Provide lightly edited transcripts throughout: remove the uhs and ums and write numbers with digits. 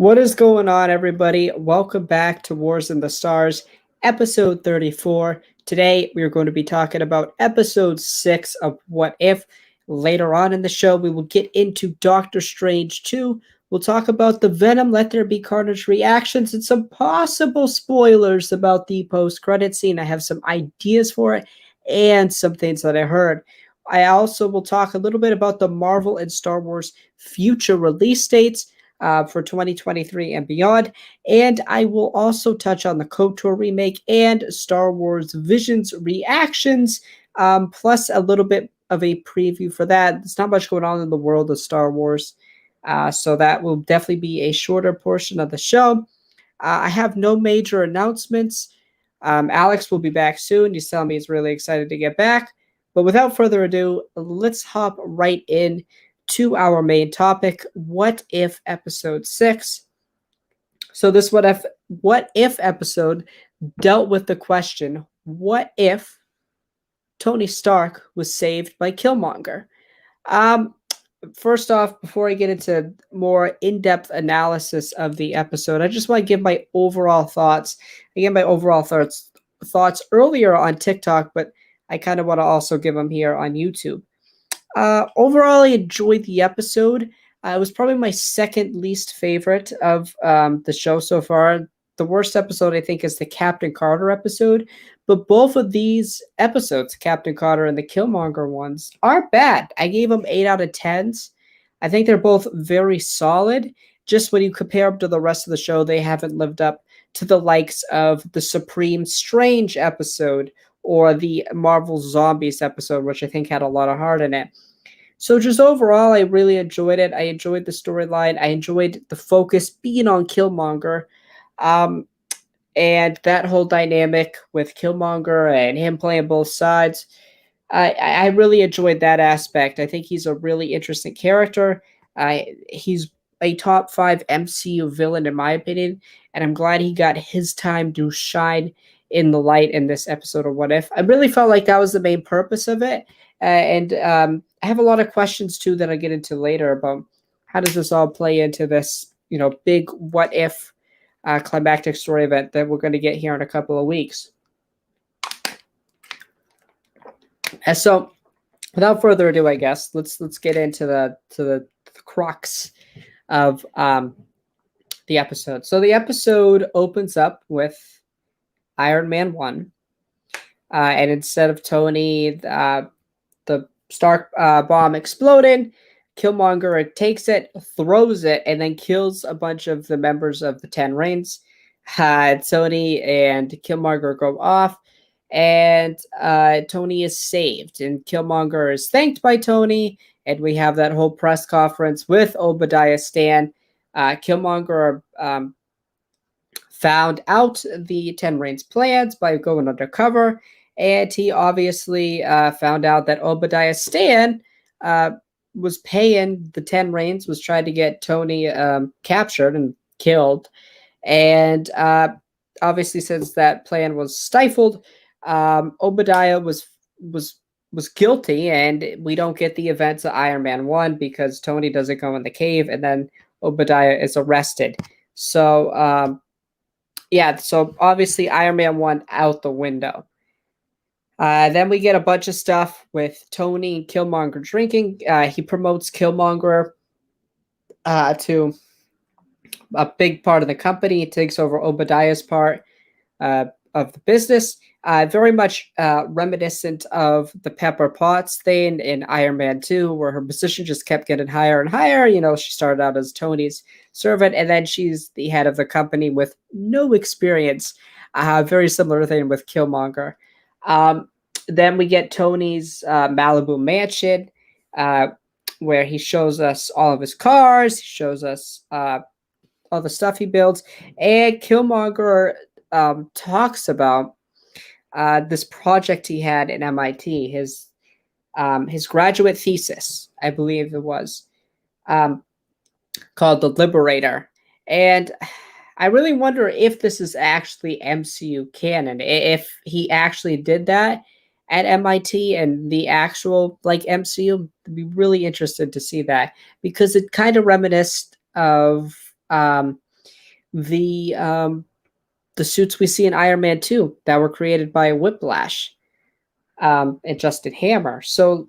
What is going on, everybody? Welcome back to Wars in the Stars, episode 34. Today, we are going to be talking about episode 6 of What If. Later on in the show, we will get into Doctor Strange 2. We'll talk about the Venom Let There Be Carnage reactions and some possible spoilers about the post-credit scene. I have some ideas for it and some things that I heard. I also will talk a little bit about the Marvel and Star Wars future release dates for 2023 and beyond. And I will also touch on the KOTOR remake and Star Wars Visions reactions, plus a little bit of a preview for that. There's not much going on in the world of Star Wars, so that will definitely be a shorter portion of the show. I have no major announcements. Alex will be back soon. He's telling me he's really excited to get back. But without further ado, let's hop right in to our main topic, What If Episode 6. So this What If episode dealt with the question, what if Tony Stark was saved by Killmonger? First off, before I get into more in-depth analysis of the episode, I just want to give my overall thoughts. I gave my overall thoughts earlier on TikTok, but I kind of want to also give them here on YouTube. Overall, I enjoyed the episode. It was probably my second least favorite of the show so far. The worst episode, I think, is the Captain Carter episode. But both of these episodes, Captain Carter and the Killmonger ones, aren't bad. I gave them 8 out of 10s. I think they're both very solid. Just when you compare them to the rest of the show, they haven't lived up to the likes of the Supreme Strange episode or the Marvel Zombies episode, which I think had a lot of heart in it. So just overall, I really enjoyed it. I enjoyed the storyline. I enjoyed the focus being on Killmonger. And that whole dynamic with Killmonger and him playing both sides. I really enjoyed that aspect. I think he's a really interesting character. He's a top 5 MCU villain, in my opinion. And I'm glad he got his time to shine in the light in this episode of What If. I really felt like that was the main purpose of it. And I have a lot of questions too that I'll get into later about how does this all play into this, big What If climactic story event that we're going to get here in a couple of weeks. And so, without further ado, I guess let's get into the crux of the episode. So the episode opens up with Iron Man 1, and instead of Tony, the Stark bomb exploding, Killmonger takes it, throws it, and then kills a bunch of the members of the Ten Rings. Tony and Killmonger go off, and Tony is saved, and Killmonger is thanked by Tony, and we have that whole press conference with Obadiah Stane. Killmonger found out the Ten Rings plans by going undercover, and he obviously found out that Obadiah Stane was paying the Ten Rings, was trying to get Tony captured and killed, and obviously since that plan was stifled, Obadiah was guilty, and we don't get the events of Iron Man 1 because Tony doesn't go in the cave, and then Obadiah is arrested. So so obviously Iron Man 1 out the window. Then we get a bunch of stuff with Tony and Killmonger drinking. He promotes Killmonger to a big part of the company. He takes over Obadiah's part of the business. Very much reminiscent of the Pepper Potts thing in Iron Man 2, where her position just kept getting higher and higher. She started out as Tony's servant, and then she's the head of the company with no experience. Very similar thing with Killmonger. Then we get Tony's Malibu mansion, where he shows us all of his cars. He shows us all the stuff he builds. And Killmonger talks about this project he had at MIT, his graduate thesis, I believe it was, called The Liberator. And I really wonder if this is actually MCU canon, if he actually did that at MIT and the actual MCU. I'd be really interested to see that, because it kind of reminisced of the suits we see in Iron Man 2 that were created by Whiplash and Justin Hammer. So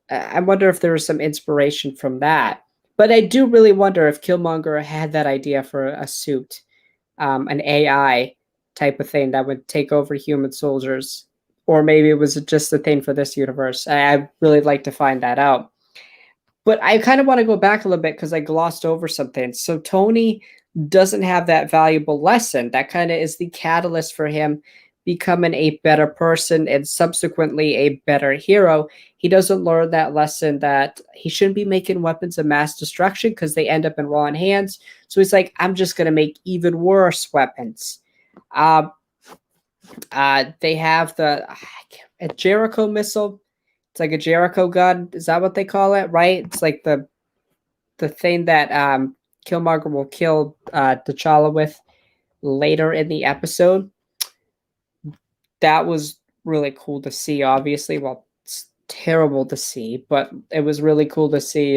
I wonder if there was some inspiration from that. But I do really wonder if Killmonger had that idea for a suit, an AI type of thing that would take over human soldiers, or maybe it was just a thing for this universe. I'd really like to find that out. But I kind of want to go back a little bit because I glossed over something. So Tony doesn't have that valuable lesson. That kind of is the catalyst for him becoming a better person and subsequently a better hero. He doesn't learn that lesson that he shouldn't be making weapons of mass destruction because they end up in wrong hands. So he's like, I'm just going to make even worse weapons. Uh, they have a Jericho missile. It's like a Jericho gun. Is that what they call it? Right? It's like the thing that Killmonger will kill T'Challa with later in the episode. That was really cool to see. Obviously, well, it's terrible to see, but it was really cool to see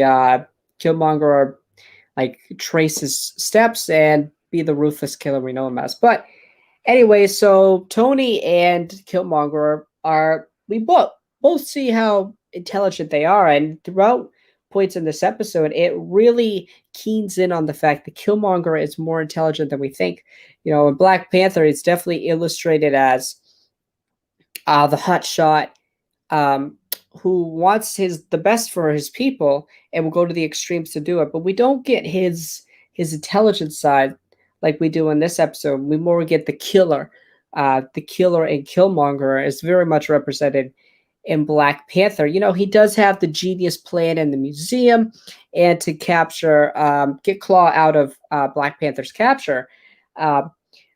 Killmonger like trace his steps and be the ruthless killer we know him as. But anyway, so Tony and Killmonger are we both see how intelligent they are, and throughout points in this episode, it really keens in on the fact that Killmonger is more intelligent than we think. You know, in Black Panther, it's definitely illustrated as the hotshot um, who wants the best for his people and will go to the extremes to do it. But we don't get his intelligence side like we do in this episode. We more get the killer. The killer and Killmonger is very much represented in Black Panther. You know, he does have the genius plan in the museum and to capture, get Claw out of Black Panther's capture. Uh,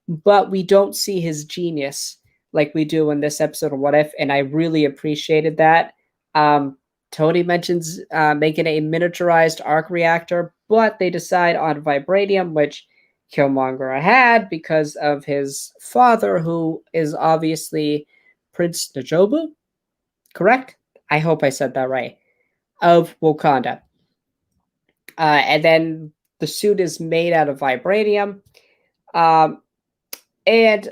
but we don't see his genius like we do in this episode of What If, and I really appreciated that. Um, Tony mentions making a miniaturized arc reactor, but they decide on vibranium, which Killmonger had because of his father, who is obviously Prince Najobu, correct? I hope I said that right, of Wakanda. And then the suit is made out of vibranium. Um, and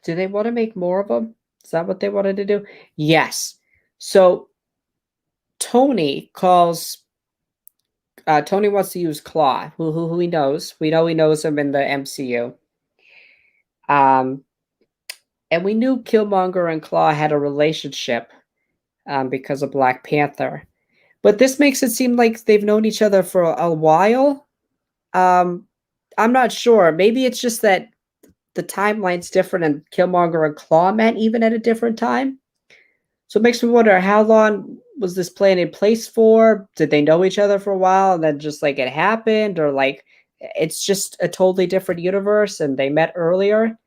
do they want to make more of them? Is that what they wanted to do? Yes. So Tony calls. Tony wants to use Claw, who he knows. We know he knows him in the MCU. Um, and we knew Killmonger and Claw had a relationship because of Black Panther. But this makes it seem like they've known each other for a while. Um, I'm not sure. Maybe it's just that the timeline's different and Killmonger and Claw met even at a different time. So it makes me wonder how long was this plan in place for? Did they know each other for a while and then just like it happened? Or like it's just a totally different universe and they met earlier?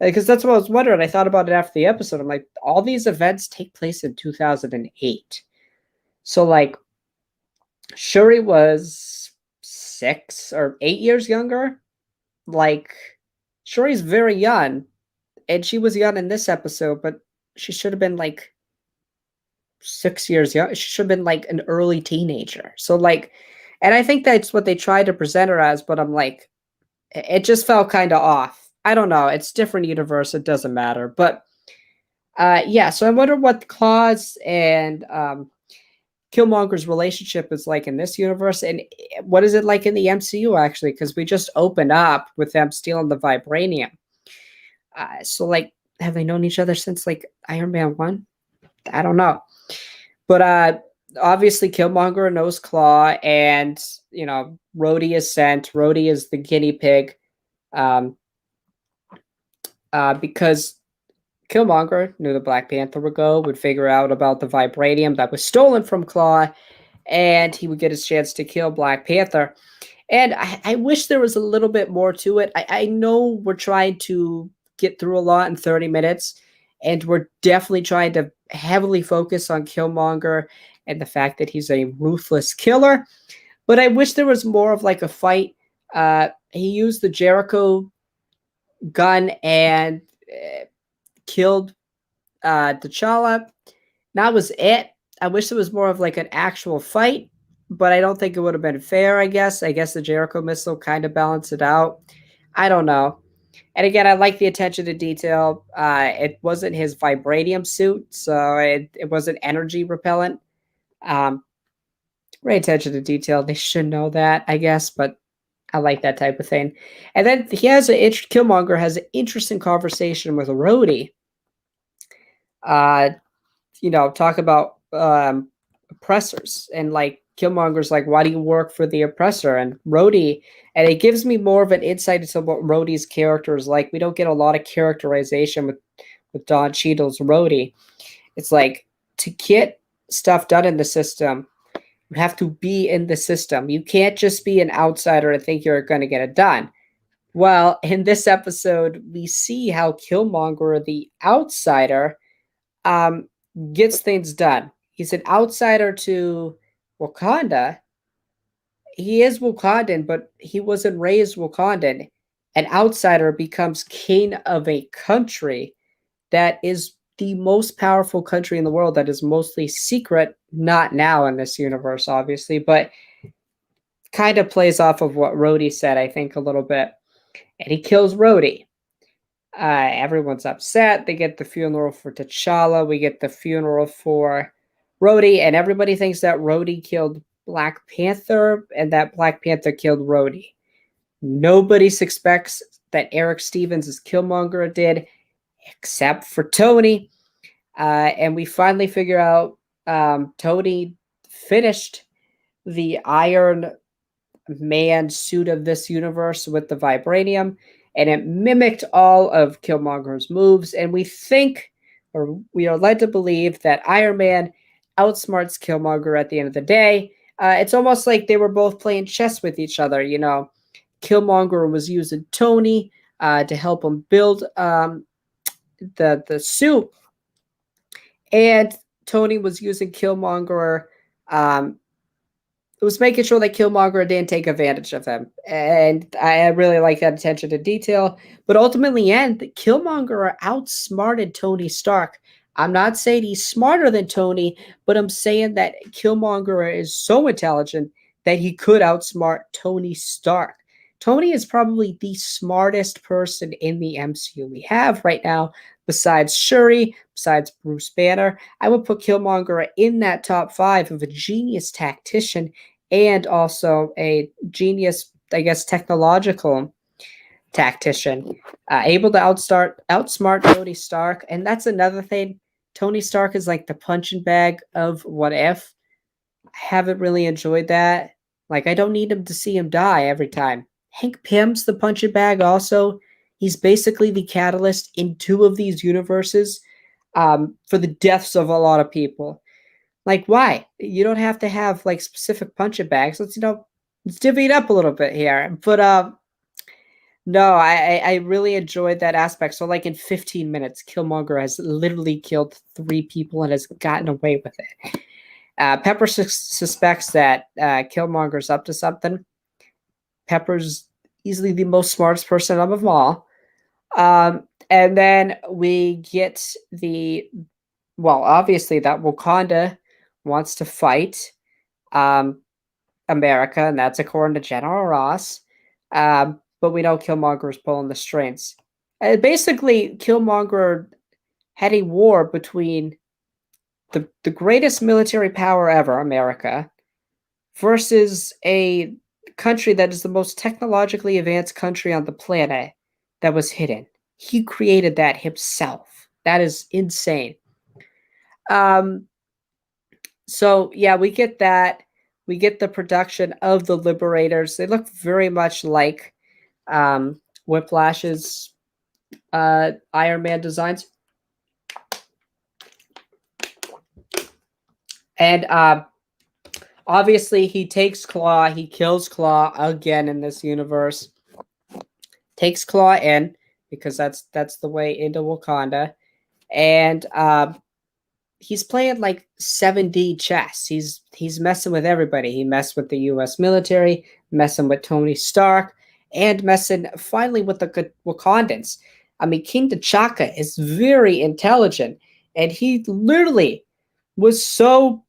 Because that's what I was wondering. I thought about it after the episode. I'm like, all these events take place in 2008. So like Shuri was 6 or 8 years younger. Like Shuri's very young, and she was young in this episode, but she should have been like 6 years young. She should have been like an early teenager. So like, and I think that's what they tried to present her as, but I'm like, it just felt kind of off. I don't know. It's different universe. It doesn't matter. But yeah, so I wonder what Claus and Killmonger's relationship is like in this universe, and what is it like in the MCU actually? Because we just opened up with them stealing the vibranium. So like, have they known each other since like Iron Man 1? I don't know. But obviously Killmonger knows Claw, and you know Rhodey is sent. Rhodey is the guinea pig, um, because Killmonger knew the Black Panther would figure out about the vibranium that was stolen from Claw, and he would get his chance to kill Black Panther. And I wish there was a little bit more to it. I know we're trying to get through a lot in 30 minutes, and we're definitely trying to heavily focus on Killmonger and the fact that he's a ruthless killer. But I wish there was more of like a fight. He used the Jericho gun and killed T'Challa. That was it. I wish there was more of like an actual fight, but I don't think it would have been fair, I guess. I guess the Jericho missile kind of balanced it out. I don't know. And again, I like the attention to detail. It wasn't his vibranium suit, so it wasn't energy repellent. Um, Great attention to detail. They should know that, I guess, but I like that type of thing. And then Killmonger has an interesting conversation with Rhodey. Uh, talk about oppressors, and like Killmonger's like, why do you work for the oppressor? And Rhodey, and it gives me more of an insight into what Rhodey's character is like. We don't get a lot of characterization with Don Cheadle's Rhodey. It's like, to get stuff done in the system, you have to be in the system. You can't just be an outsider and think you're going to get it done. Well, in this episode, we see how Killmonger, the outsider, um, gets things done. He's an outsider to Wakanda. He is Wakandan, but he wasn't raised Wakandan. An outsider becomes king of a country that is the most powerful country in the world, that is mostly secret, not now in this universe, obviously, but kind of plays off of what Rhodey said, I think, a little bit. And he kills Rhodey. Everyone's upset. They get the funeral for T'Challa. We get the funeral for Rhodey, and everybody thinks that Rhodey killed Black Panther and that Black Panther killed Rhodey. Nobody suspects that Eric Stevens is Killmonger did, except for Tony. And we finally figure out Tony finished the Iron Man suit of this universe with the vibranium, and it mimicked all of Killmonger's moves. And we think, or we are led to believe, that Iron Man outsmarts Killmonger at the end of the day. It's almost like they were both playing chess with each other. Killmonger was using Tony to help him build the suit, and Tony was using Killmonger. It was making sure that Killmonger didn't take advantage of him, and I really like that attention to detail. But ultimately, Killmonger outsmarted Tony Stark. I'm not saying he's smarter than Tony, but I'm saying that Killmonger is so intelligent that he could outsmart Tony Stark. Tony is probably the smartest person in the MCU we have right now, besides Shuri, besides Bruce Banner. I would put Killmonger in that top 5 of a genius tactician and also a genius, I guess, technological tactician, able to outsmart Tony Stark. And that's another thing. Tony Stark is like the punching bag of What If. I haven't really enjoyed that. Like, I don't need him to see him die every time. Hank Pym's the punching bag also. He's basically the catalyst in 2 of these universes for the deaths of a lot of people. Like, why? You don't have to have like specific punching bags. Let's divvy it up a little bit here. But no, I really enjoyed that aspect. So like in 15 minutes, Killmonger has literally killed 3 people and has gotten away with it. Pepper suspects that Killmonger's up to something. Pepper's easily the most smartest person of them all. And then we get obviously that Wakanda wants to fight America, and that's according to General Ross. But we know Killmonger is pulling the strings. Basically, Killmonger had a war between the greatest military power ever, America, versus a country that is the most technologically advanced country on the planet that was hidden. He created that himself. That is insane. So yeah, we get that. We get the production of the Liberators. They look very much like Whiplash's Iron Man designs. And obviously he takes Claw. He kills Claw again in this universe. Takes Claw in, because that's the way into Wakanda. And he's playing like 7D chess. He's messing with everybody. He messed with the U.S. military, messing with Tony Stark, and messing finally with the Wakandans. I mean, King T'Chaka is very intelligent, and he literally was so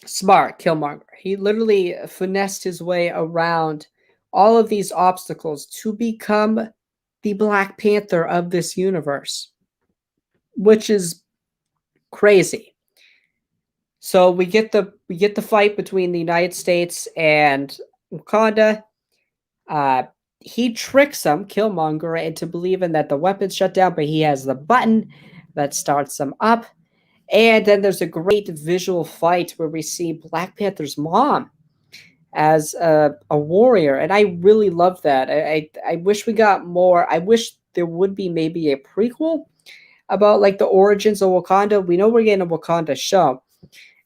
Smart Killmonger. He literally finessed his way around all of these obstacles to become the Black Panther of this universe, which is crazy. So we get the fight between the United States and Wakanda. Uh, he tricks him, Killmonger, into believing that the weapon's shut down, but he has the button that starts them up. And then there's a great visual fight where we see Black Panther's mom as a warrior, and I really love that. I wish we got more. I wish there would be maybe a prequel about like the origins of Wakanda. We know we're getting a Wakanda show.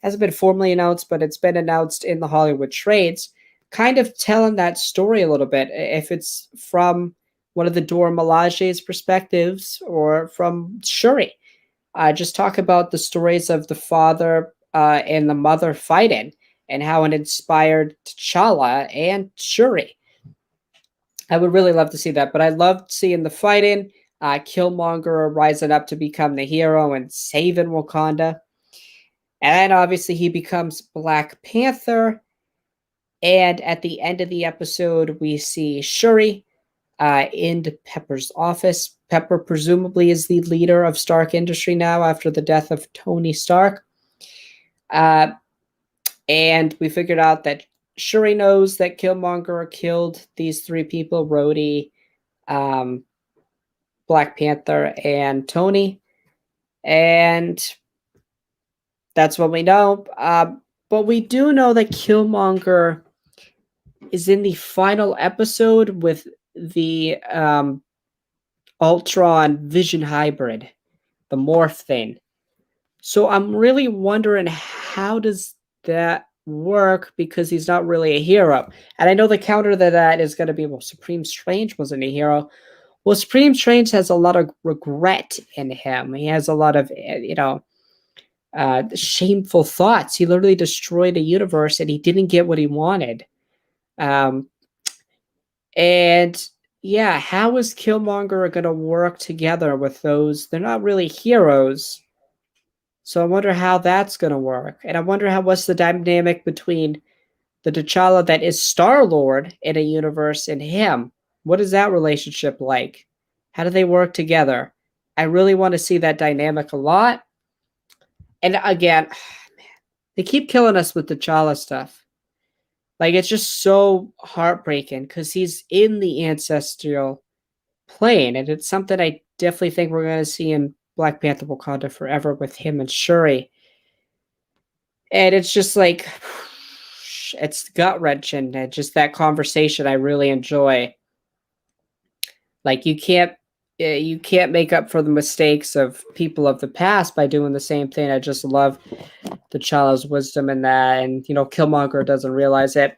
Hasn't been formally announced, but it's been announced in the Hollywood trades, kind of telling that story a little bit. If it's from one of the Dora Milaje's perspectives or from Shuri, just talk about the stories of the father and the mother fighting and how it inspired T'Challa and Shuri. I would really love to see that, but I loved seeing the fighting, Killmonger rising up to become the hero and saving Wakanda. And then obviously he becomes Black Panther. And at the end of the episode, we see Shuri in Pepper's office. Pepper presumably is the leader of Stark Industry now after the death of Tony Stark. Uh, and we figured out that Shuri knows that Killmonger killed these three people, Rhodey, um, Black Panther, and Tony. And that's what we know. But we do know that Killmonger is in the final episode with the Ultron Vision hybrid, the morph thing. So I'm really wondering, how does that work, because he's not really a hero. And I know the counter to that is going to be, well, Supreme Strange wasn't a hero. Well, Supreme Strange has a lot of regret in him. He has a lot of, shameful thoughts. He literally destroyed a universe and he didn't get what he wanted. Um, and yeah, how is Killmonger going to work together with those? They're not really heroes. So I wonder how that's going to work. And I wonder what's the dynamic between the T'Challa that is Star-Lord in a universe and him. What is that relationship like? How do they work together? I really want to see that dynamic a lot. And again, they keep killing us with T'Challa stuff. Like, it's just so heartbreaking because he's in the ancestral plane, and it's something I definitely think we're going to see in Black Panther Wakanda Forever with him and Shuri. And it's just like, it's gut wrenching. And just that conversation I really enjoy. Like, you can't make up for the mistakes of people of the past by doing the same thing. I just love T'Challa's wisdom in that, and Killmonger doesn't realize it.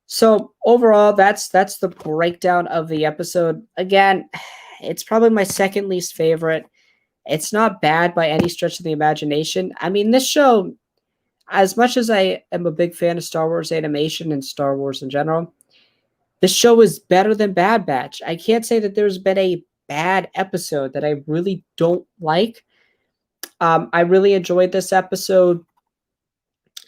So overall, that's the breakdown of the episode. Again, it's probably my second least favorite. It's not bad by any stretch of the imagination. I mean, this show, as much as I am a big fan of Star Wars animation and Star Wars in general, this show is better than Bad Batch. I can't say that there's been a bad episode that I really don't like. I really enjoyed this episode.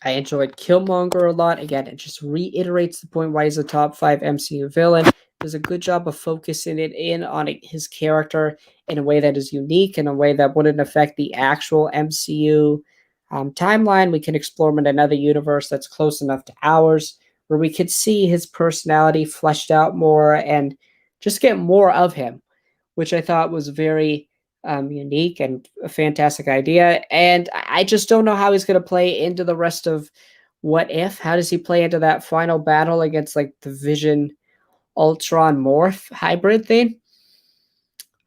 I enjoyed Killmonger a lot. Again, it just reiterates the point why he's a top 5 MCU villain. Does a good job of focusing it in on his character in a way that is unique, in a way that wouldn't affect the actual MCU timeline. We can explore him in another universe that's close enough to ours, where we could see his personality fleshed out more and just get more of him, which I thought was very unique and a fantastic idea. And I just don't know how he's going to play into the rest of What If. How does he play into that final battle against like the Vision Ultron morph hybrid thing?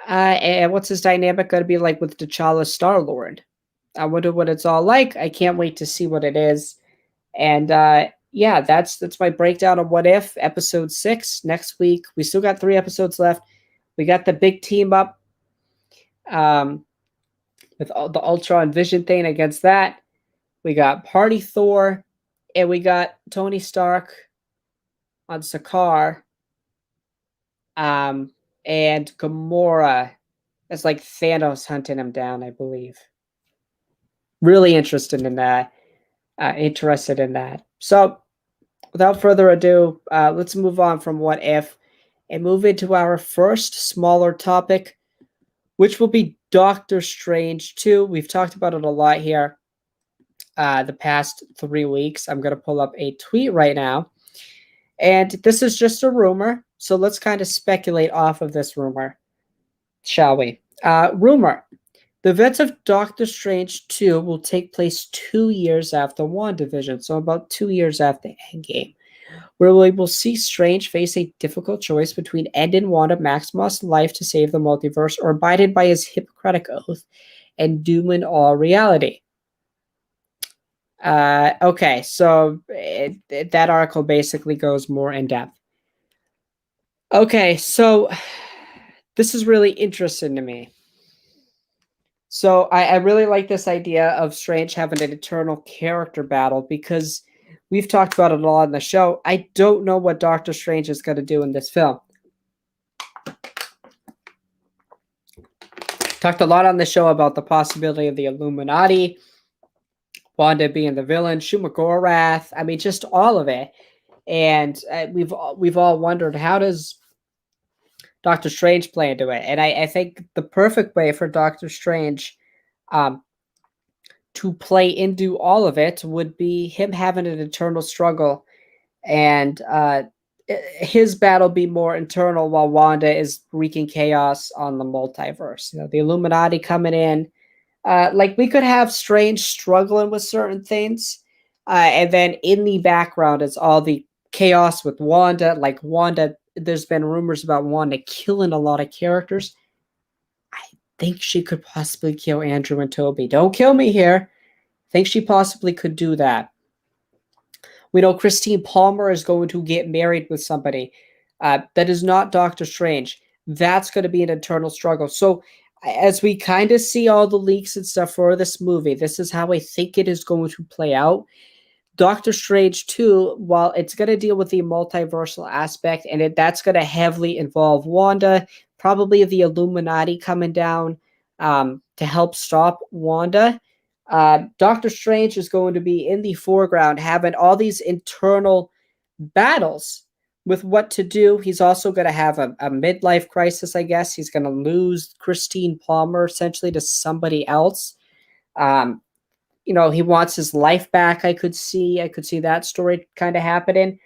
And what's his dynamic going to be like with T'Challa Star-Lord? I wonder what it's all like. I can't wait to see what it is. And yeah, that's my breakdown of What If episode 6. Next week, we still got 3 episodes left. We got the big team up with the Ultron Vision thing against that. We got Party Thor, and we got Tony Stark on Sakaar, and Gamora. It's like Thanos hunting him down, I believe. Really interested in that. interested in that. So, without further ado, let's move on from what if and move into our first smaller topic, which will be Doctor Strange 2. We've talked about it a lot here the past 3 weeks. I'm going to pull up a tweet right now. And this is just a rumor. So let's kind of speculate off of this rumor, shall we? Rumor. The events of Doctor Strange 2 will take place 2 years after WandaVision, so about 2 years after Endgame, where we will see Strange face a difficult choice between ending Wanda Maximoff's life to save the multiverse or abiding by his Hippocratic oath and dooming all reality. Okay, so that article basically goes more in depth. Okay, so this is really interesting to me. So I really like this idea of Strange having an eternal character battle because we've talked about it a lot in the show. I don't know what Doctor Strange is going to do in this film. Talked a lot on the show about the possibility of the Illuminati, Wanda being the villain, Shumagorath. I mean, just all of it. And we've all wondered, how does Doctor Strange play into it? And I think the perfect way for Doctor Strange to play into all of it would be him having an internal struggle and his battle be more internal while Wanda is wreaking chaos on the multiverse. You know, the Illuminati coming in. Like we could have Strange struggling with certain things, and then in the background is all the chaos with Wanda. Like Wanda, there's been rumors about Wanda killing a lot of characters. I think she could possibly kill Andrew and Toby. Don't kill me here. I think she possibly could do that. We know Christine Palmer is going to get married with somebody. That is not Doctor Strange. That's going to be an internal struggle. So as we kind of see all the leaks and stuff for this movie, this is how I think it is going to play out. Doctor Strange 2, while it's going to deal with the multiversal aspect, and that's going to heavily involve Wanda, probably the Illuminati coming down to help stop Wanda. Doctor Strange is going to be in the foreground, having all these internal battles with what to do. He's also going to have a midlife crisis, I guess. He's going to lose Christine Palmer essentially to somebody else. You know, he wants his life back. I could see that story kind of happening.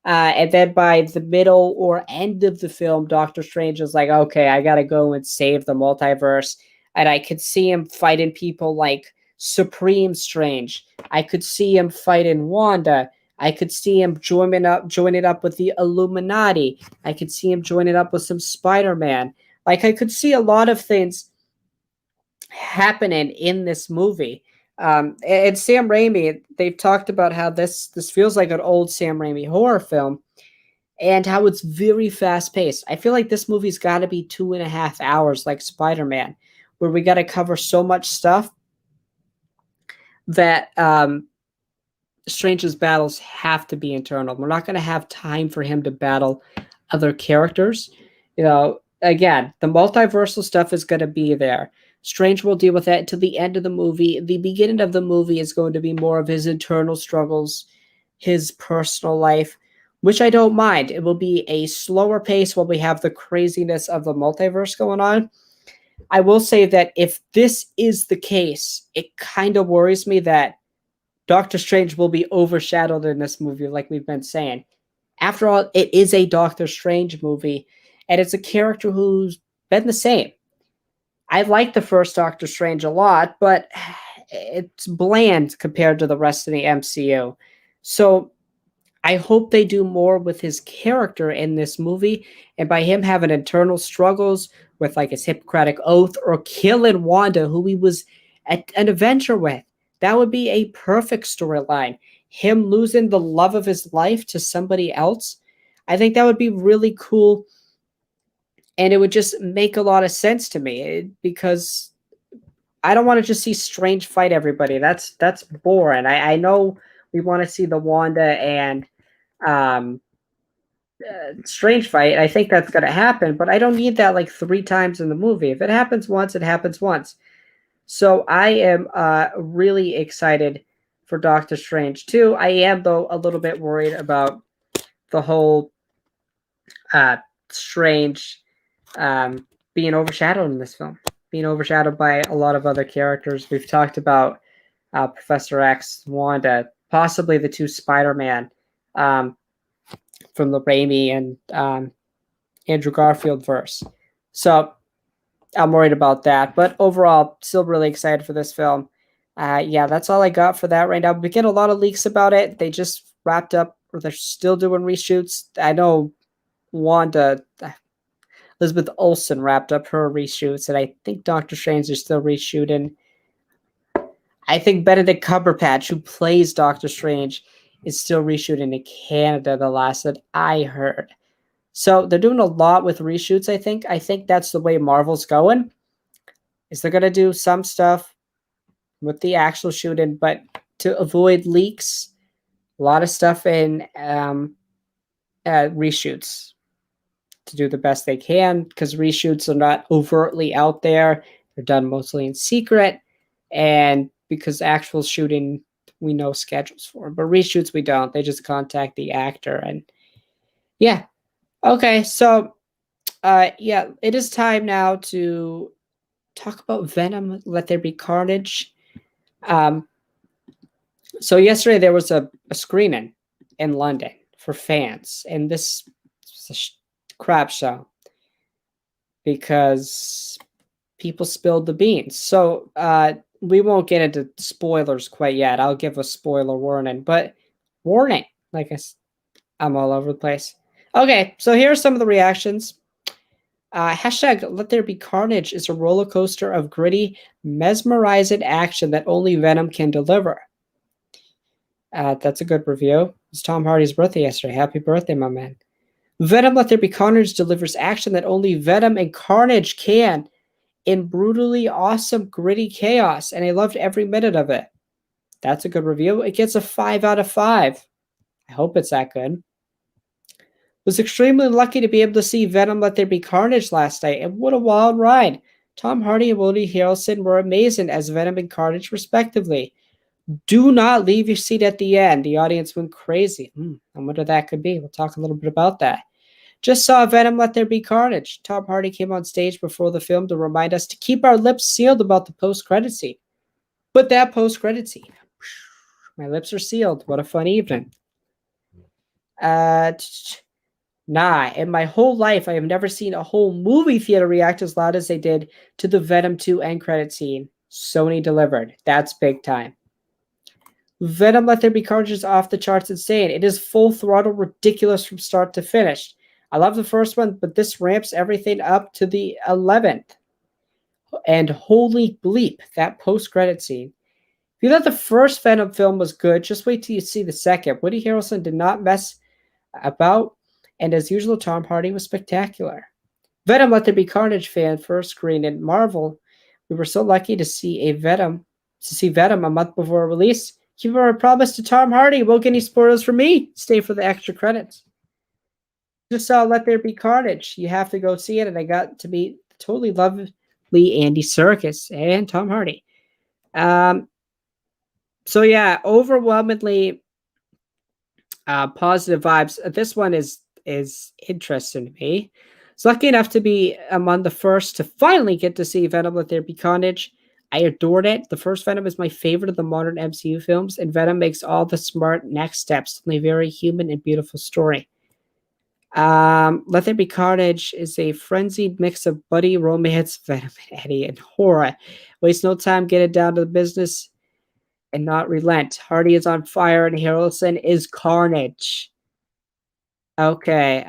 And then by the middle or end of the film, Doctor Strange is like, okay, I got to go and save the multiverse. And I could see him fighting people like Supreme Strange. I could see him fighting Wanda. I could see him joining up with the Illuminati. I could see him joining up with some Spider-Man. Like I could see a lot of things happening in this movie. And Sam Raimi, they've talked about how this feels like an old Sam Raimi horror film and how it's very fast paced. I feel like this movie's got to be 2.5 hours like Spider-Man, where we got to cover so much stuff that Strange's battles have to be internal. We're not going to have time for him to battle other characters. You know, again, the multiversal stuff is going to be there. Strange will deal with that until the end of the movie. The beginning of the movie is going to be more of his internal struggles, his personal life, which I don't mind. It will be a slower pace while we have the craziness of the multiverse going on. I will say that if this is the case, it kind of worries me that Doctor Strange will be overshadowed in this movie, like we've been saying. After all, it is a Doctor Strange movie, and it's a character who's been the same. I like the first Doctor Strange a lot, but it's bland compared to the rest of the MCU. So I hope they do more with his character in this movie, and by him having internal struggles with like his Hippocratic oath or killing Wanda, who he was at an adventure with. That would be a perfect storyline. Him losing the love of his life to somebody else. I think that would be really cool. And it would just make a lot of sense to me because I don't want to just see Strange fight everybody. That's boring. I know we want to see the Wanda and Strange fight. I think that's going to happen, but I don't need that like 3 times in the movie. If it happens once, it happens once. So I am really excited for Doctor Strange 2. I am, though, a little bit worried about the whole Strange being overshadowed in this film, being overshadowed by a lot of other characters. We've talked about Professor X, Wanda, possibly the two Spider-Man from the Raimi and Andrew Garfield verse. So I'm worried about that. But overall, still really excited for this film. Yeah, that's all I got for that right now. We get a lot of leaks about it. They just wrapped up, or they're still doing reshoots. I know Wanda, Elizabeth Olsen wrapped up her reshoots, and I think Doctor Strange is still reshooting. I think Benedict Cumberbatch, who plays Doctor Strange, is still reshooting in Canada, the last that I heard. So they're doing a lot with reshoots, I think. I think that's the way Marvel's going. Is they're going to do some stuff with the actual shooting, but to avoid leaks, a lot of stuff in reshoots to do the best they can, because reshoots are not overtly out there. They're done mostly in secret, and because actual shooting we know schedules for, but reshoots we don't. They just contact the actor. And yeah, okay, so yeah, it is time now to talk about Venom, Let There Be Carnage. So yesterday there was a screening in London for fans, and this was a crap show because people spilled the beans. So we won't get into spoilers quite yet. I'll give a spoiler warning, but warning, like I'm all over the place. Okay, so here are some of the reactions. Hashtag Let There Be Carnage is a roller coaster of gritty, mesmerizing action that only Venom can deliver. That's a good review. It was Tom Hardy's birthday yesterday. Happy birthday, my man. Venom Let There Be Carnage delivers action that only Venom and Carnage can in brutally awesome, gritty chaos, and I loved every minute of it. That's a good review. It gets a 5 out of 5. I hope it's that good. Was extremely lucky to be able to see Venom Let There Be Carnage last night, and what a wild ride. Tom Hardy and Woody Harrelson were amazing as Venom and Carnage, respectively. Do not leave your seat at the end. The audience went crazy. I wonder that could be. We'll talk a little bit about that. Just saw Venom Let There Be Carnage. Tom Hardy came on stage before the film to remind us to keep our lips sealed about the post-credit scene. But that post-credit scene, my lips are sealed. What a fun evening. In my whole life, I have never seen a whole movie theater react as loud as they did to the Venom 2 end credit scene. Sony delivered. That's big time. Venom Let There Be Carnage is off the charts insane. It is full throttle ridiculous from start to finish. I love the first one, but this ramps everything up to the 11th. And holy bleep, that post-credit scene. If you thought the first Venom film was good, just wait till you see the second. Woody Harrelson did not mess about, and as usual, Tom Hardy was spectacular. Venom Let There Be Carnage fan first screen in Marvel. We were so lucky to see Venom a month before release. Keep our promise to Tom Hardy. Won't get any spoilers from me. Stay for the extra credits. Just saw Let There Be Carnage. You have to go see it, and I got to meet the totally lovely Andy Serkis and Tom Hardy. So yeah, overwhelmingly positive vibes. This one is interesting to me. I was lucky enough to be among the first to finally get to see Venom Let There Be Carnage. I adored it. The first Venom is my favorite of the modern MCU films, and Venom makes all the smart next steps in a very human and beautiful story. Let There Be Carnage is a frenzied mix of buddy romance, Venom and Eddie, and horror. Waste no time, get it down to the business, and not relent. Hardy is on fire, and Harrelson is Carnage. Okay.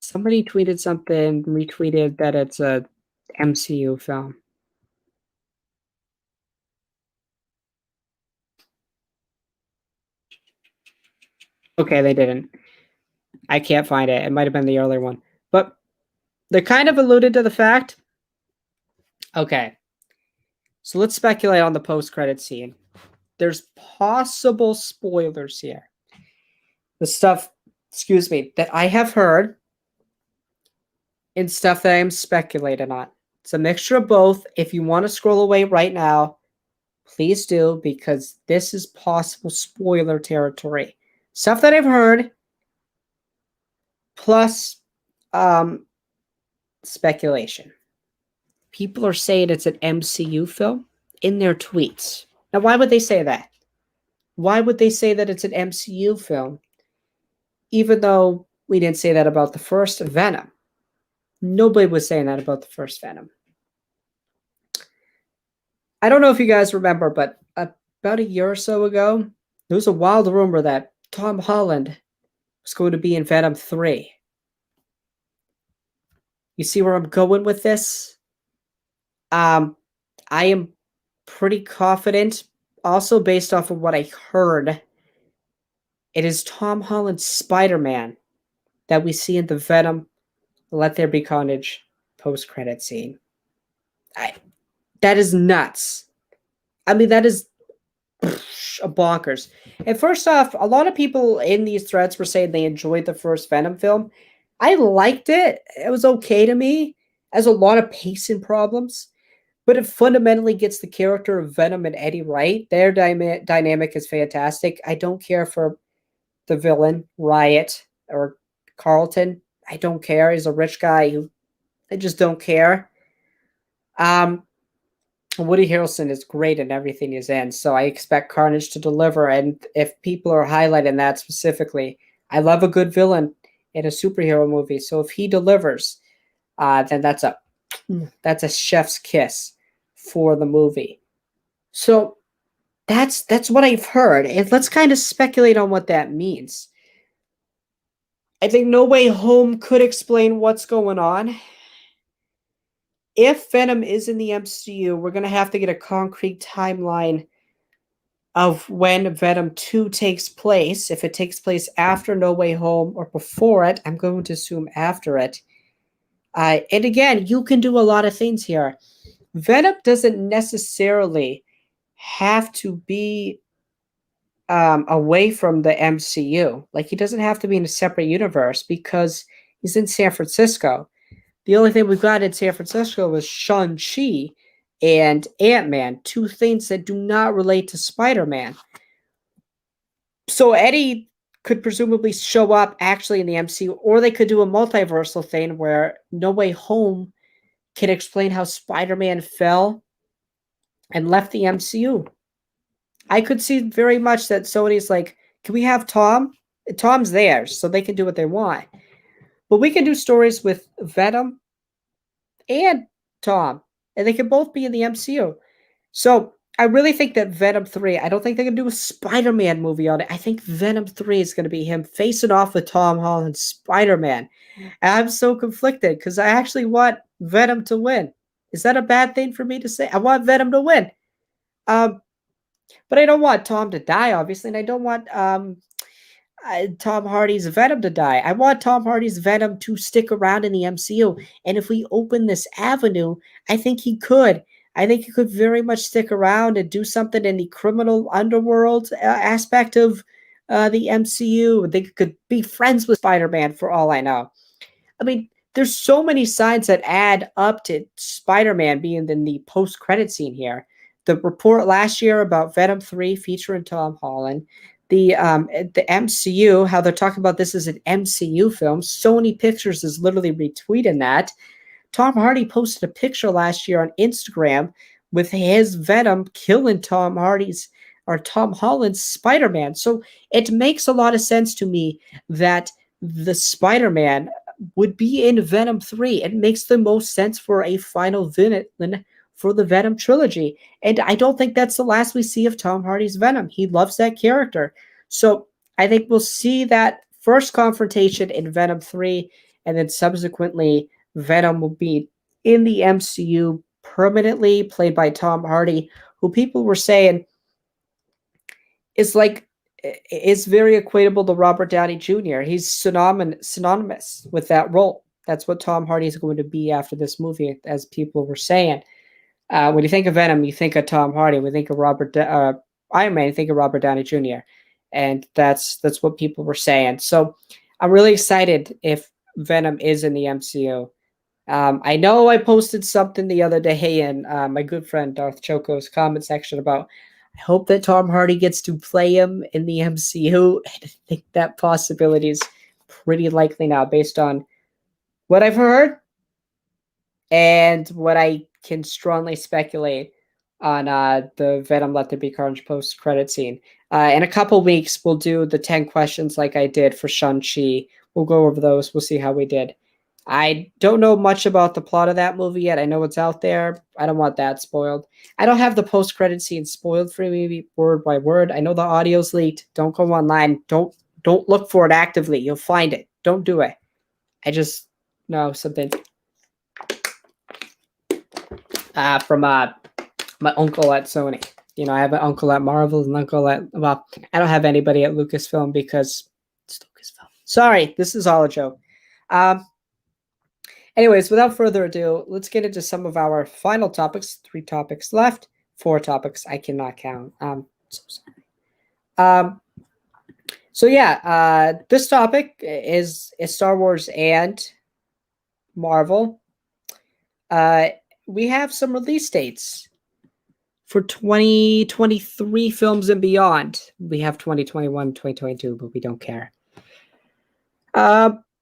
Somebody tweeted something, retweeted that it's a MCU film. Okay, they didn't. I can't find it. It might have been the earlier one. But they kind of alluded to the fact. Okay. So let's speculate on the post-credit scene. There's possible spoilers here. The stuff, that I have heard and stuff that I am speculating on. It's a mixture of both. If you want to scroll away right now, Please do, because this is possible spoiler territory. Stuff that I've heard, plus um, speculation. People are saying it's an MCU film in their tweets. Now, why would they say that? Why would they say that it's an MCU film, even though we didn't say that about the first Venom? Nobody was saying that about the first Venom. I don't know if you guys remember, but about a year or so ago, there was a wild rumor that Tom Holland was going to be in Venom 3. You see where I'm going with this? I am pretty confident, also based off of what I heard, it is Tom Holland's Spider-Man that we see in the Venom Let There Be Carnage post-credit scene. That is nuts. I mean, that is bonkers. And first off, a lot of people in these threads were saying they enjoyed the first Venom film. I liked it. It was okay to me. It has a lot of pacing problems, but it fundamentally gets the character of Venom and Eddie right. Their dynamic is fantastic. I don't care for the villain, Riot, or Carlton. I don't care. He's a rich guy who I just don't care. Woody Harrelson is great in everything he's in, so I expect Carnage to deliver. And if people are highlighting that specifically, I love a good villain in a superhero movie. So if he delivers, then that's a chef's kiss for the movie. So that's what I've heard, and let's kind of speculate on what that means. I think No Way Home could explain what's going on. If Venom is in the MCU, we're going to have to get a concrete timeline of when Venom 2 takes place. If it takes place after No Way Home or before it, I'm going to assume after it. And again, you can do a lot of things here. Venom doesn't necessarily have to be away from the MCU. Like, he doesn't have to be in a separate universe because he's in San Francisco. The only thing we've got in San Francisco was Shang-Chi and Ant-Man, two things that do not relate to Spider-Man. So Eddie could presumably show up actually in the MCU, or they could do a multiversal thing where No Way Home can explain how Spider-Man fell and left the MCU. I could see very much that Sony's like, can we have Tom? Tom's there, so they can do what they want. But we can do stories with Venom and Tom, and they can both be in the MCU. So I really think that Venom 3, I don't think they're going to do a Spider-Man movie on it. I think Venom 3 is going to be him facing off with Tom Holland's Spider-Man. And I'm so conflicted because I actually want Venom to win. Is that a bad thing for me to say? I want Venom to win. But I don't want Tom to die, obviously, and I don't want Tom Hardy's Venom to die. I want Tom Hardy's Venom to stick around in the MCU. And if we open this avenue, I think he could. I think he could very much stick around and do something in the criminal underworld aspect of the MCU. They could be friends with Spider-Man for all I know. I mean, there's so many signs that add up to Spider-Man being in the post-credit scene here. The report last year about Venom 3 featuring Tom Holland. The MCU, how they're talking about this as an MCU film. Sony Pictures is literally retweeting that. Tom Hardy posted a picture last year on Instagram with his Venom killing Tom Holland's Spider-Man. So it makes a lot of sense to me that the Spider-Man would be in Venom 3. It makes the most sense for a final villain for the Venom trilogy. And I don't think that's the last we see of Tom Hardy's Venom. He loves that character. So I think we'll see that first confrontation in Venom 3, and then subsequently Venom will be in the MCU permanently, played by Tom Hardy, who people were saying is very equatable to Robert Downey Jr. He's synonymous with that role. That's what Tom Hardy is going to be after this movie, as people were saying. When you think of Venom, you think of Tom Hardy. When you think of Iron Man, you think of Robert Downey Jr. And that's what people were saying. So I'm really excited if Venom is in the MCU. I know I posted something the other day in my good friend Darth Choco's comment section about I hope that Tom Hardy gets to play him in the MCU. I think that possibility is pretty likely now based on what I've heard and what I can strongly speculate on the Venom Let There Be Carnage post credit scene. In a couple weeks, we'll do the 10 questions like I did for Shang-Chi. We'll go over those. We'll see how we did. I don't know much about the plot of that movie yet. I know it's out there. I don't want that spoiled. I don't have the post-credit scene spoiled for me word by word. I know the audio's leaked. Don't go online. Don't look for it actively. You'll find it. Don't do it. I just know something from my uncle at Sony. You know, I have an uncle at Marvel, an uncle at, well, I don't have anybody at Lucasfilm because it's Lucasfilm. Sorry, this is all a joke. Anyways, without further ado, let's get into some of our final topics. 3 topics left, 4 topics I cannot count. So sorry. So yeah, this topic is Star Wars and Marvel. We have some release dates for 2023 films and beyond. We have 2021, 2022, but we don't care.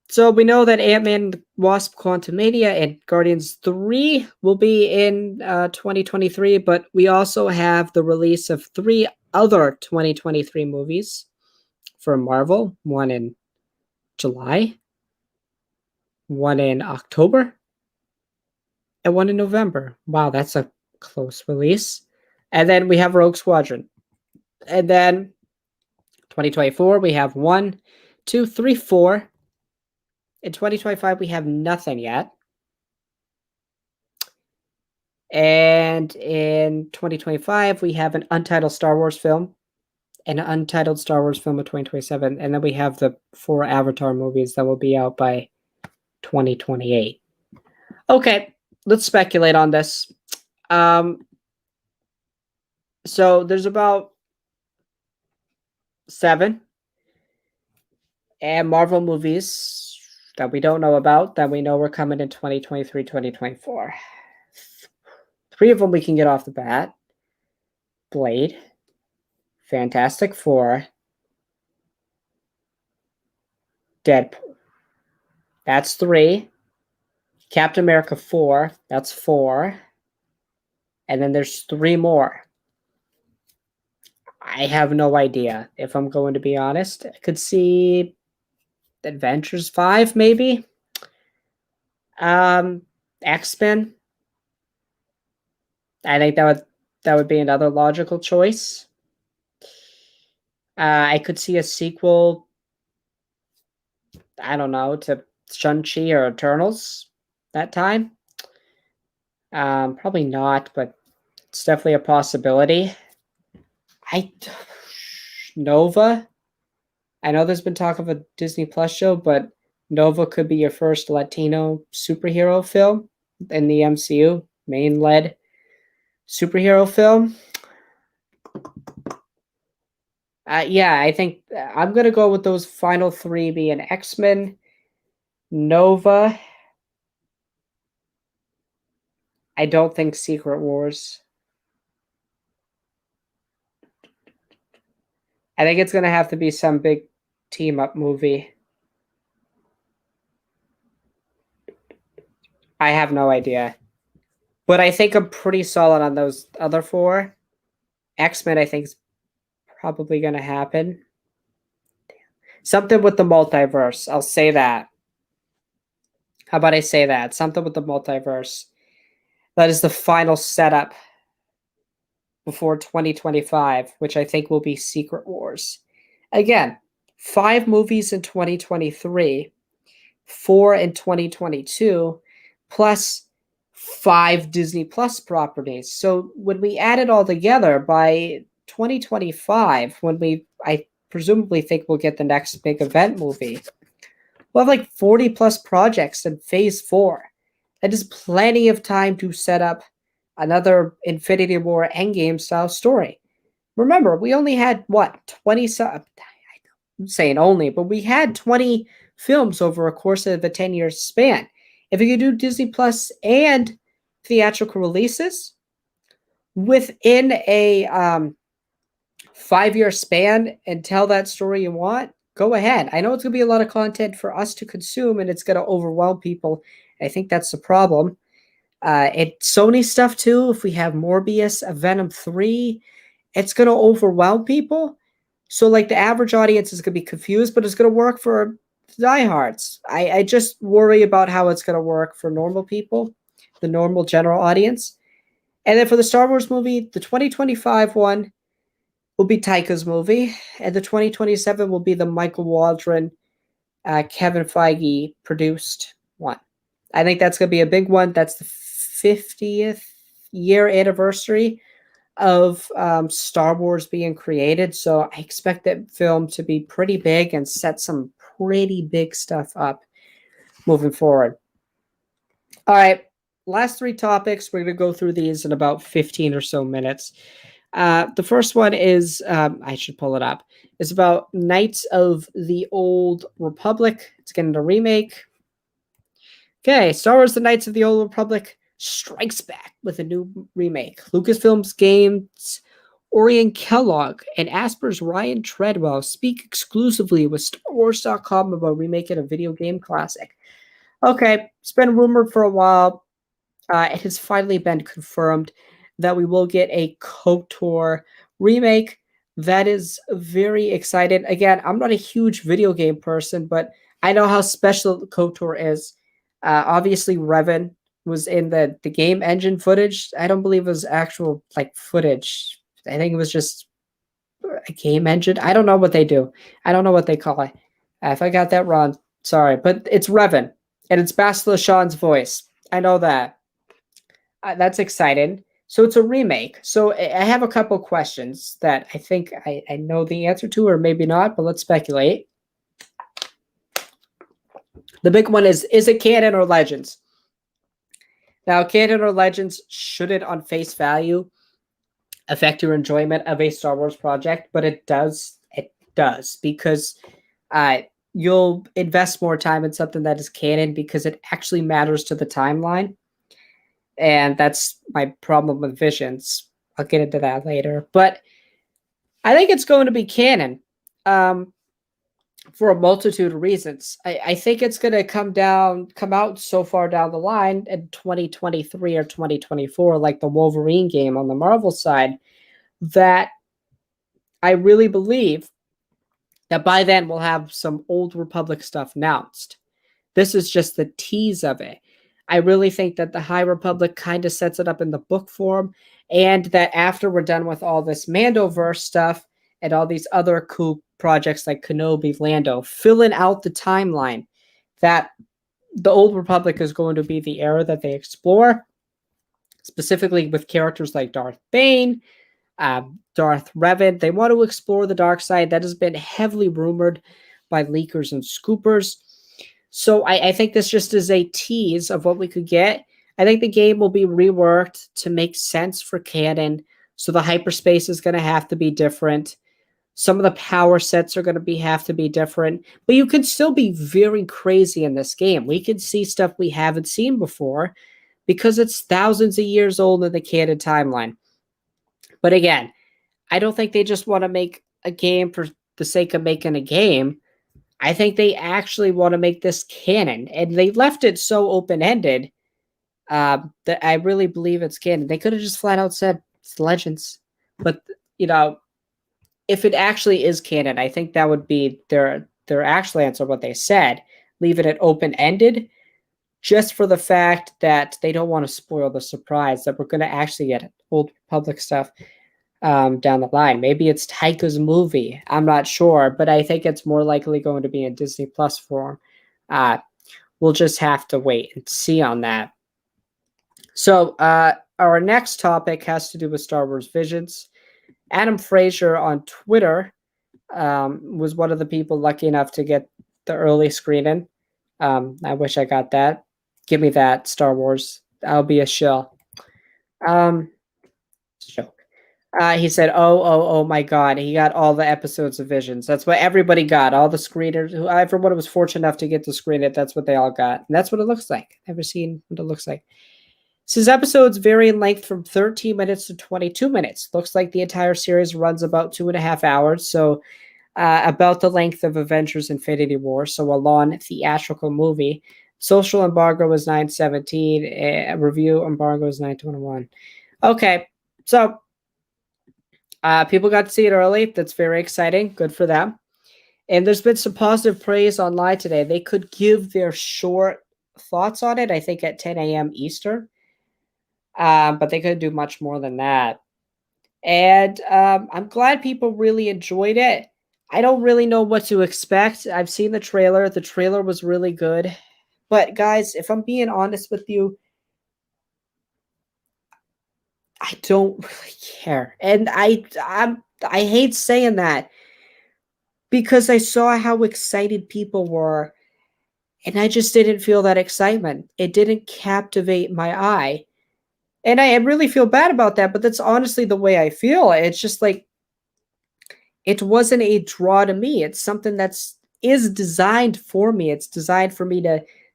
So we know that Ant-Man and the Wasp Quantumania and Guardians 3 will be in 2023, but we also have the release of 3 other 2023 movies for Marvel, one in July, one in October, and one in November. Wow, that's a close release. And then we have Rogue Squadron. And then 2024, we have 1, 2, 3, 4. In 2025, we have nothing yet. And in 2025, we have an untitled Star Wars film, an untitled Star Wars film of 2027. And then we have the 4 Avatar movies that will be out by 2028. Okay, let's speculate on this. So there's about 7 and Marvel movies that we don't know about that we know are coming in 2023, 2024. 3 of them we can get off the bat. Blade, Fantastic Four, Deadpool. That's 3. Captain America 4. That's 4. And then there's 3 more. I have no idea, if I'm going to be honest. I could see Adventures 5, maybe. X-Men. I think that would be another logical choice. I could see a sequel, I don't know, to Shang-Chi or Eternals that time. Probably not, but it's definitely a possibility. Nova. I know there's been talk of a Disney Plus show, but Nova could be your first Latino superhero film in the MCU, main-led superhero film. Yeah, I think I'm going to go with those final 3 being X-Men, Nova. I don't think Secret Wars. I think it's going to have to be some big team-up movie. I have no idea. But I think I'm pretty solid on those other 4. X-Men, I think, is probably going to happen. Something with the multiverse. I'll say that. How about I say that? Something with the multiverse. That is the final setup before 2025, which I think will be Secret Wars. Again, 5 movies in 2023, 4 in 2022, plus 5 Disney Plus properties. So when we add it all together, by 2025, when I presumably think we'll get the next big event movie, we'll have like 40 plus projects in phase 4. That is plenty of time to set up another Infinity War Endgame style story. Remember, we only had 20 I'm saying only, but we had 20 films over a course of a 10-year span. If you could do Disney Plus and theatrical releases within a 5-year span and tell that story you want, go ahead. I know it's going to be a lot of content for us to consume and it's going to overwhelm people. I think that's the problem. Sony stuff too, if we have Morbius, a Venom 3, it's going to overwhelm people. So, like, the average audience is going to be confused, but it's going to work for diehards. I just worry about how it's going to work for normal people, the normal general audience. And then for the Star Wars movie, the 2025 one will be Taika's movie, and the 2027 will be the Michael Waldron, Kevin Feige produced one. I think that's going to be a big one. That's the 50th year anniversary of Star Wars being created. So I expect that film to be pretty big and set some pretty big stuff up moving forward. All right, last 3 topics. We're going to go through these in about 15 or so minutes. The first one is, I should pull it up. It's about Knights of the Old Republic. It's getting a remake. Okay, Star Wars: The Knights of the Old Republic strikes back with a new remake. Lucasfilm's Games Orion Kellogg and Asper's Ryan Treadwell speak exclusively with StarWars.com about remaking a video game classic. Okay, it's been rumored for a while. It has finally been confirmed that we will get a KOTOR remake. That is very exciting. Again, I'm not a huge video game person, but I know how special KOTOR is. Obviously, Revan was in the game engine footage. I don't believe it was actual like footage. I think it was just a game engine. I don't know what they do. I don't know what they call it. If I got that wrong, sorry. But it's Revan, and it's Bastila Shawn's voice. I know that. That's exciting. So it's a remake. So I have a couple questions that I think I know the answer to, or maybe not, but let's speculate. The big one is it canon or Legends? Now, canon or Legends shouldn't, on face value, affect your enjoyment of a Star Wars project, but it does. It does, because you'll invest more time in something that is canon because it actually matters to the timeline. And that's my problem with Visions. I'll get into that later. But I think it's going to be canon for a multitude of reasons. I think it's going to come out so far down the line in 2023 or 2024, like the Wolverine game on the Marvel side, that I really believe that by then we'll have some Old Republic stuff announced. This is just the tease of it. I really think that the High Republic kind of sets it up in the book form, and that after we're done with all this Mandoverse stuff and all these other cool projects like Kenobi, Lando, filling out the timeline, that the Old Republic is going to be the era that they explore, specifically with characters like Darth Bane, Darth Revan. They want to explore the dark side. That has been heavily rumored by leakers and scoopers. So I think this just is a tease of what we could get. I think the game will be reworked to make sense for canon. So the hyperspace is going to have to be different. Some of the power sets are going to have to be different. But you can still be very crazy in this game. We can see stuff we haven't seen before because it's thousands of years old in the canon timeline. But again, I don't think they just want to make a game for the sake of making a game. I think they actually want to make this canon, and they left it so open-ended that I really believe it's canon. They could have just flat out said it's Legends, but if it actually is canon, I think that would be their actual answer. What they said, leaving it open-ended, just for the fact that they don't want to spoil the surprise that we're going to actually get Old Republic stuff down the line. Maybe it's Taika's movie. I'm not sure, but I think it's more likely going to be in Disney Plus form. We'll just have to wait and see on that. So our next topic has to do with Star Wars Visions. Adam Frazier on Twitter was one of the people lucky enough to get the early screening. I wish I got that. Give me that, Star Wars. I'll be a shill. Joke. He said, oh my God, he got all the episodes of Visions. That's what everybody got. All the screeners, everyone was fortunate enough to get to screen it. That's what they all got, and that's what it looks like. Never seen what it looks like. Says episodes vary in length from 13 minutes to 22 minutes. Looks like the entire series runs about 2.5 hours, so about the length of Avengers Infinity War, so a long theatrical movie. Social embargo was 917. Review embargo is 921. Okay, so people got to see it early. That's very exciting. Good for them. And there's been some positive praise online today. They could give their short thoughts on it, I think, at 10 a.m. Eastern. But they could do much more than that. And I'm glad people really enjoyed it. I don't really know what to expect. I've seen the trailer. The trailer was really good. But guys, if I'm being honest with you, I don't really care. And I hate saying that because I saw how excited people were and I just didn't feel that excitement. It didn't captivate my eye. And I really feel bad about that, but that's honestly the way I feel. It's just like it wasn't a draw to me. It's something that's is designed for me. It's designed for me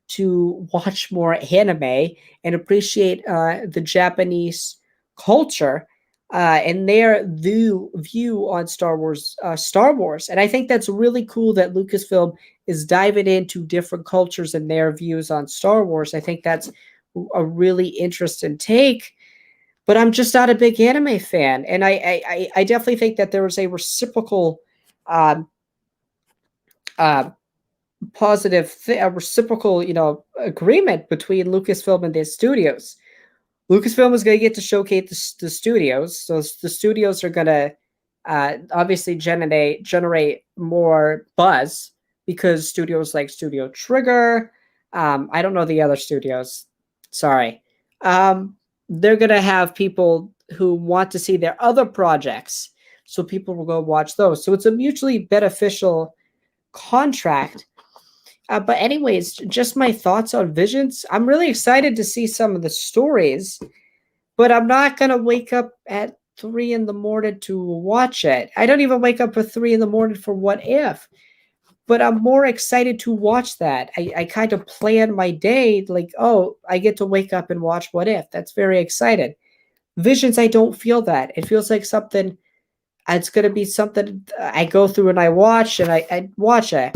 to watch more anime and appreciate the Japanese culture and their view on Star Wars. Star Wars, and I think that's really cool that Lucasfilm is diving into different cultures and their views on Star Wars. I think that's a really interesting take, but I'm just not a big anime fan, and I definitely think that there was a reciprocal, um, uh, a reciprocal, agreement between Lucasfilm and their studios. Lucasfilm is going to get to showcase the studios, so the studios are going to obviously generate more buzz because studios like Studio Trigger, I don't know the other studios, sorry, um, they're going to have people who want to see their other projects, so people will go watch those. So it's a mutually beneficial contract. But anyways, just my thoughts on Visions. I'm really excited to see some of the stories, but I'm not gonna wake up at 3 in the morning to watch it. I don't even wake up at 3 in the morning for What If, but I'm more excited to watch that. I kind of plan my day like, oh, I get to wake up and watch What If. That's very excited. Visions, I don't feel that. It feels like something. It's gonna be something I go through and I watch and I watch it.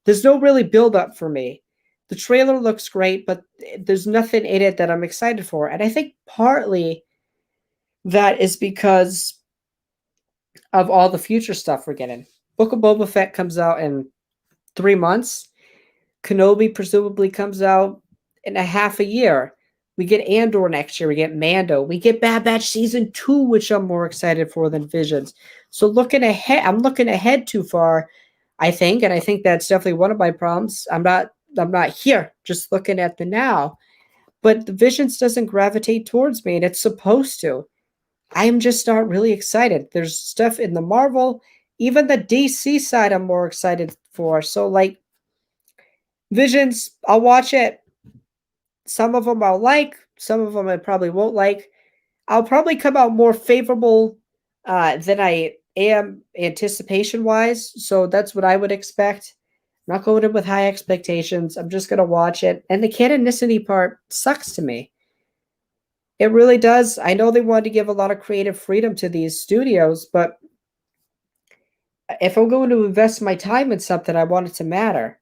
There's no really build up for me. The trailer looks great, but there's nothing in it that I'm excited for. And I think partly that is because of all the future stuff we're getting. Book of Boba Fett comes out in 3 months. Kenobi presumably comes out in a half a year. We get Andor next year. We get Mando. We get Bad Batch season 2, which I'm more excited for than Visions. So looking ahead, I'm looking ahead too far, I think, and I think that's definitely one of my problems. I'm not here just looking at the now, but the Visions doesn't gravitate towards me, and it's supposed to. I am just not really excited. There's stuff in the Marvel, even the DC side I'm more excited for. So like Visions, I'll watch it. Some of them I'll like, some of them I probably won't like. I'll probably come out more favorable than I am anticipation wise. So that's what I would expect. I'm not going in with high expectations. I'm just going to watch it. And the canonicity part sucks to me. It really does. I know they wanted to give a lot of creative freedom to these studios, but if I'm going to invest my time in something, I want it to matter.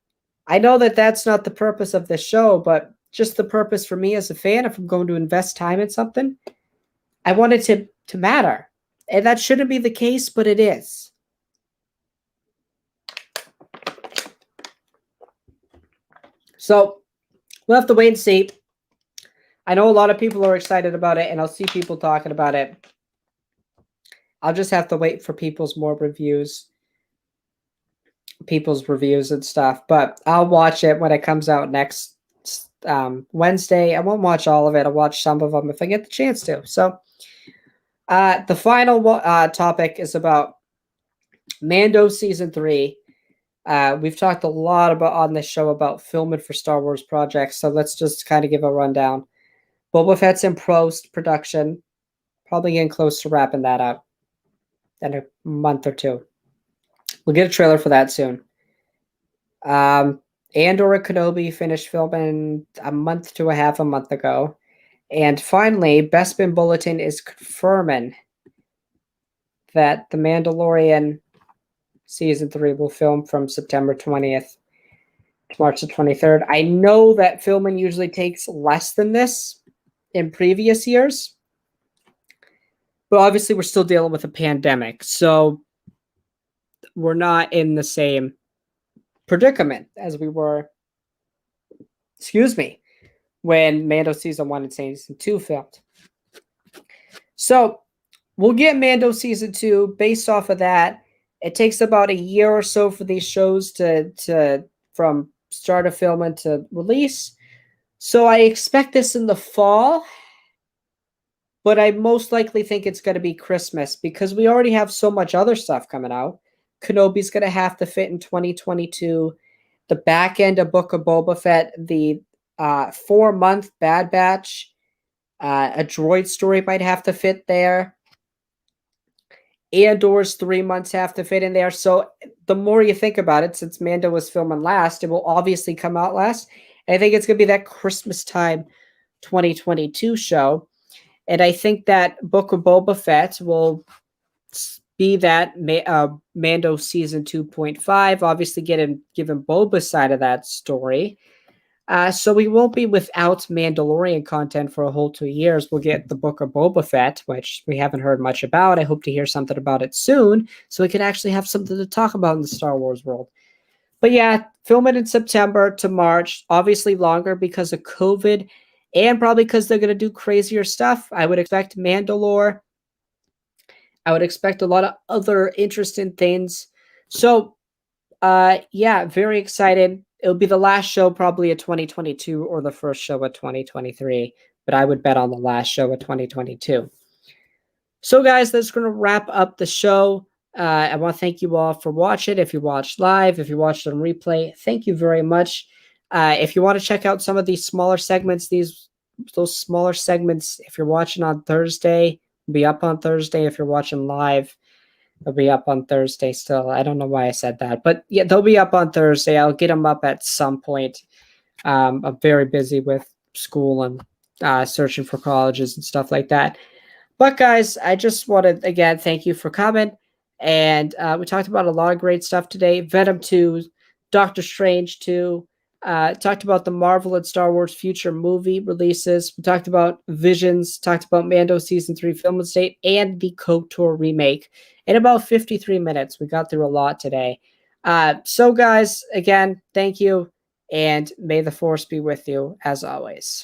I know that that's not the purpose of this show, but just the purpose for me as a fan, if I'm going to invest time in something, I want it to matter. And that shouldn't be the case, but it is. So we'll have to wait and see. I know a lot of people are excited about it, and I'll see people talking about it. I'll just have to wait for people's reviews and stuff. But I'll watch it when it comes out next Wednesday. I won't watch all of it. I'll watch some of them if I get the chance to. So the final topic is about Mando Season 3. We've talked a lot about on this show about filming for Star Wars projects, so let's just kind of give a rundown. Boba Fett's in post-production. Probably getting close to wrapping that up in a month or two. We'll get a trailer for that soon. Andor and Kenobi finished filming a month ago. And finally, Bespin Bulletin is confirming that The Mandalorian Season 3 will film from September 20th to March the 23rd. I know that filming usually takes less than this in previous years, but obviously we're still dealing with a pandemic, so we're not in the same predicament as we were, when Mando Season 1 and Season 2 filmed. So we'll get Mando Season 2 based off of that. It takes about a year or so for these shows to from start of filming to release. So I expect this in the fall, but I most likely think it's going to be Christmas because we already have so much other stuff coming out. Kenobi's going to have to fit in 2022. The back end of Book of Boba Fett, the 4-month Bad Batch, a droid story might have to fit there. Andor's 3 months have to fit in there. So the more you think about it, since Mando was filming last, it will obviously come out last. And I think it's going to be that Christmas time 2022 show. And I think that Book of Boba Fett will be that Mando Season 2.5, obviously given Boba's side of that story. So we won't be without Mandalorian content for a whole 2 years. We'll get the Book of Boba Fett, which we haven't heard much about. I hope to hear something about it soon, so we can actually have something to talk about in the Star Wars world. But yeah, film it in September to March, obviously longer because of COVID, and probably because they're going to do crazier stuff. I would expect Mandalore. I would expect a lot of other interesting things. So, yeah, very excited. It'll be the last show probably of 2022 or the first show of 2023, but I would bet on the last show of 2022. So, guys, that's going to wrap up the show. I want to thank you all for watching. If you watched live, if you watched on replay, thank you very much. If you want to check out some of these smaller segments, those smaller segments, if you're watching on Thursday, will be up on Thursday. If you're watching live, they'll be up on Thursday still. I don't know why I said that, but yeah, they'll be up on Thursday. I'll get them up at some point. I'm very busy with school and searching for colleges and stuff like that. But guys, I just wanted, again, thank you for coming. And we talked about a lot of great stuff today. Venom 2, Doctor Strange 2. Talked about the Marvel and Star Wars future movie releases. We talked about Visions. Talked about Mando Season 3 film estate and the KOTOR remake. In about 53 minutes, we got through a lot today. So guys, again, thank you. And may the Force be with you as always.